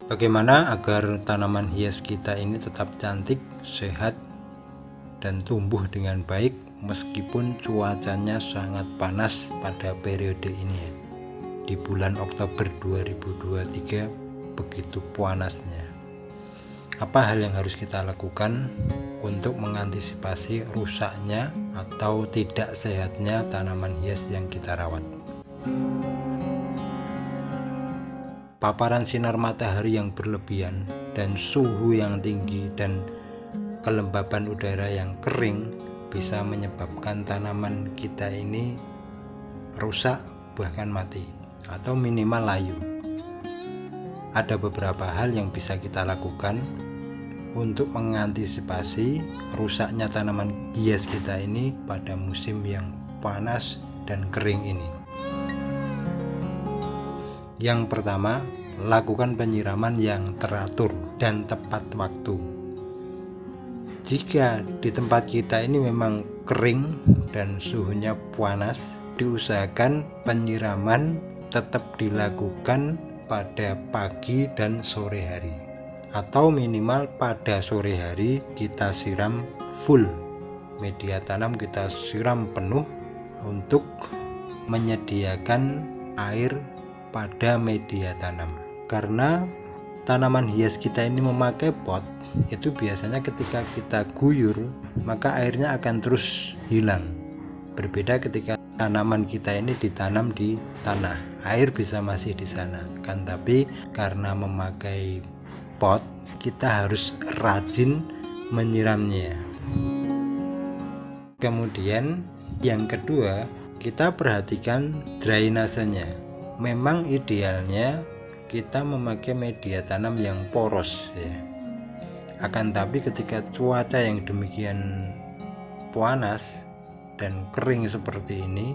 Bagaimana agar tanaman hias kita ini tetap cantik, sehat, dan tumbuh dengan baik meskipun cuacanya sangat panas pada periode ini ya. Di bulan Oktober 2023 begitu panasnya. Apa hal yang harus kita lakukan untuk mengantisipasi rusaknya atau tidak sehatnya tanaman hias yang kita rawat? Paparan sinar matahari yang berlebihan dan suhu yang tinggi dan kelembaban udara yang kering bisa menyebabkan tanaman kita ini rusak bahkan mati atau minimal layu. Ada beberapa hal yang bisa kita lakukan untuk mengantisipasi rusaknya tanaman hias kita ini pada musim yang panas dan kering ini. Yang pertama, lakukan penyiraman yang teratur dan tepat waktu. Jika di tempat kita ini memang kering dan suhunya panas, diusahakan penyiraman tetap dilakukan pada pagi dan sore hari, atau minimal pada sore hari kita siram full media tanam, kita siram penuh untuk menyediakan air pada media tanam. Karena tanaman hias kita ini memakai pot, itu biasanya ketika kita guyur maka airnya akan terus hilang. Berbeda ketika tanaman kita ini ditanam di tanah, air bisa masih di sana kan, tapi karena memakai pot kita harus rajin menyiramnya. Kemudian yang kedua, kita perhatikan drainasenya. Memang idealnya kita memakai media tanam yang poros ya. Akan tapi ketika cuaca yang demikian panas dan kering seperti ini,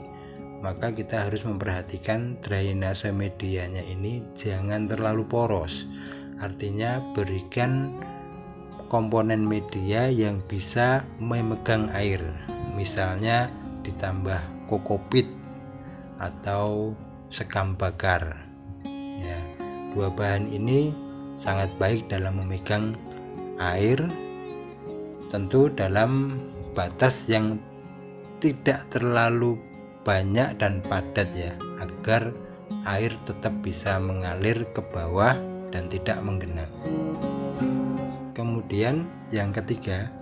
maka kita harus memperhatikan drainase medianya ini jangan terlalu poros. Artinya berikan komponen media yang bisa memegang air, misalnya ditambah kokopit atau sekam bakar ya. Dua bahan ini sangat baik dalam memegang air, tentu dalam batas yang tidak terlalu banyak dan padat ya, agar air tetap bisa mengalir ke bawah dan tidak menggenang. Kemudian yang ketiga,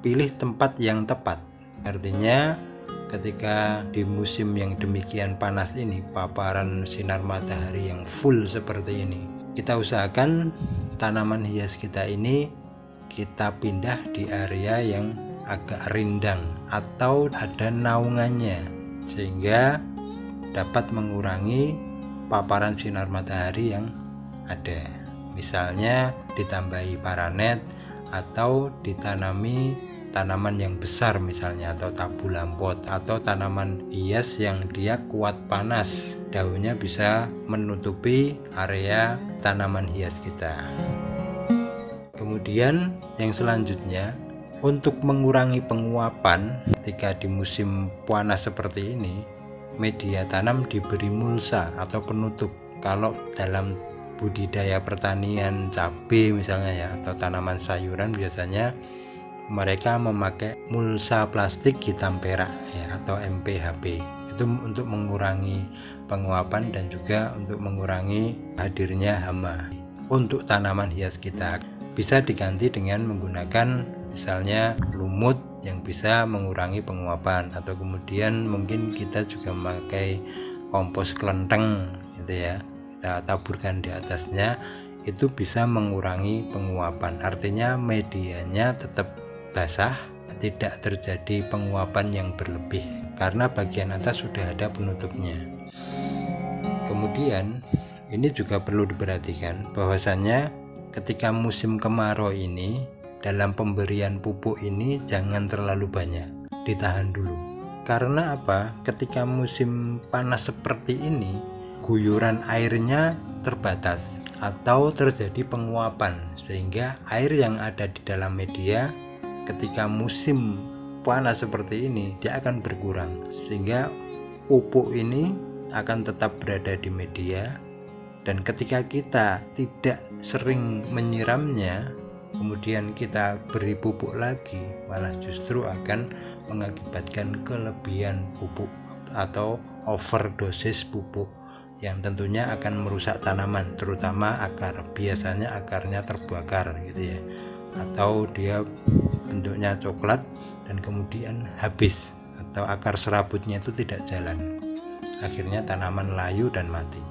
pilih tempat yang tepat. Artinya ketika di musim yang demikian panas ini, paparan sinar matahari yang full seperti ini, kita usahakan tanaman hias kita ini kita pindah di area yang agak rindang atau ada naungannya, sehingga dapat mengurangi paparan sinar matahari yang ada. Misalnya ditambahi paranet atau ditanami tanaman yang besar misalnya, atau tabu lampot, atau tanaman hias yang dia kuat panas, daunnya bisa menutupi area tanaman hias kita. Kemudian yang selanjutnya, untuk mengurangi penguapan ketika di musim panas seperti ini, media tanam diberi mulsa atau penutup. Kalau dalam budidaya pertanian cabai misalnya ya, atau tanaman sayuran, biasanya mereka memakai mulsa plastik hitam perak ya, atau MPHP. Itu untuk mengurangi penguapan dan juga untuk mengurangi hadirnya hama. Untuk tanaman hias kita bisa diganti dengan menggunakan misalnya lumut yang bisa mengurangi penguapan, atau kemudian mungkin kita juga memakai kompos kelenteng gitu ya, kita taburkan di atasnya, itu bisa mengurangi penguapan. Artinya medianya tetap basah, tidak terjadi penguapan yang berlebih karena bagian atas sudah ada penutupnya. Kemudian ini juga perlu diperhatikan bahwasannya ketika musim kemarau ini, dalam pemberian pupuk ini jangan terlalu banyak, ditahan dulu. Karena apa? Ketika musim panas seperti ini, guyuran airnya terbatas atau terjadi penguapan, sehingga air yang ada di dalam media ketika musim panas seperti ini dia akan berkurang, sehingga pupuk ini akan tetap berada di media Dan ketika kita tidak sering menyiramnya, kemudian kita beri pupuk lagi, malah justru akan mengakibatkan kelebihan pupuk atau overdosis pupuk yang tentunya akan merusak tanaman, terutama akar. Biasanya akarnya terbakar gitu ya, atau dia bentuknya coklat dan kemudian habis, atau akar serabutnya itu tidak jalan, akhirnya tanaman layu dan mati.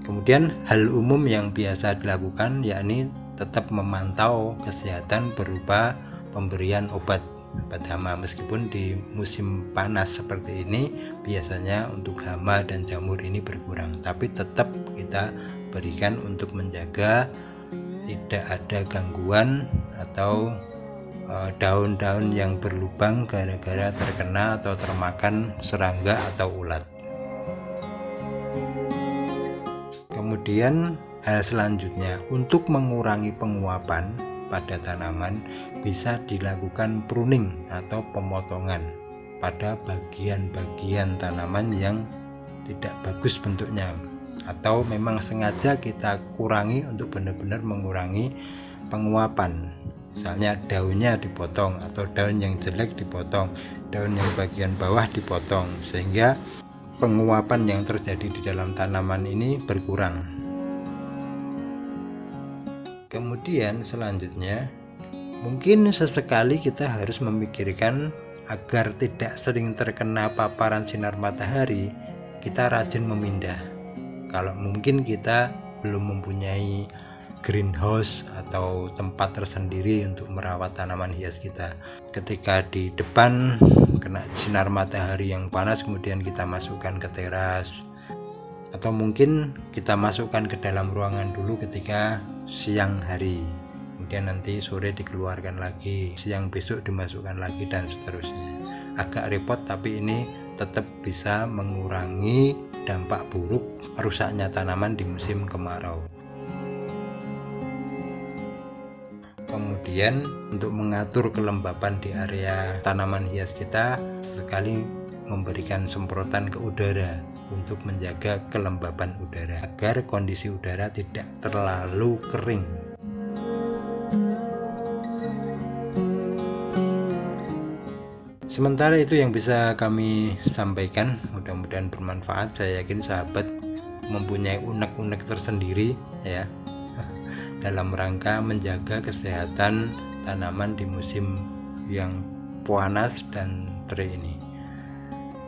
Kemudian hal umum yang biasa dilakukan yakni tetap memantau kesehatan berupa pemberian obat hama, meskipun di musim panas seperti ini biasanya untuk hama dan jamur ini berkurang, tapi tetap kita berikan untuk menjaga tidak ada gangguan atau daun-daun yang berlubang gara-gara terkena atau termakan serangga atau ulat. Kemudian hal selanjutnya, untuk mengurangi penguapan pada tanaman bisa dilakukan pruning atau pemotongan pada bagian-bagian tanaman yang tidak bagus bentuknya, atau memang sengaja kita kurangi untuk benar-benar mengurangi penguapan. Misalnya daunnya dipotong, atau daun yang jelek dipotong, daun yang bagian bawah dipotong, sehingga penguapan yang terjadi di dalam tanaman ini berkurang. Kemudian selanjutnya, mungkin sesekali kita harus memikirkan agar tidak sering terkena paparan sinar matahari, kita rajin memindah. Kalau mungkin kita belum mempunyai greenhouse atau tempat tersendiri untuk merawat tanaman hias kita, ketika di depan kena sinar matahari yang panas, kemudian kita masukkan ke teras, atau mungkin kita masukkan ke dalam ruangan dulu ketika siang hari, kemudian nanti sore dikeluarkan lagi, siang besok dimasukkan lagi, dan seterusnya. Agak repot, tapi ini tetap bisa mengurangi dampak buruk rusaknya tanaman di musim kemarau. Kemudian untuk mengatur kelembapan di area tanaman hias kita, sekali memberikan semprotan ke udara untuk menjaga kelembapan udara agar kondisi udara tidak terlalu kering. Sementara itu yang bisa kami sampaikan, mudah-mudahan bermanfaat. Saya yakin sahabat mempunyai unek-unek tersendiri ya dalam rangka menjaga kesehatan tanaman di musim yang panas dan terik ini.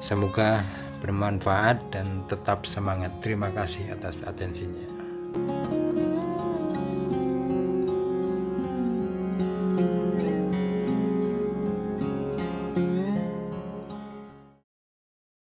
Semoga bermanfaat dan tetap semangat. Terima kasih atas atensinya.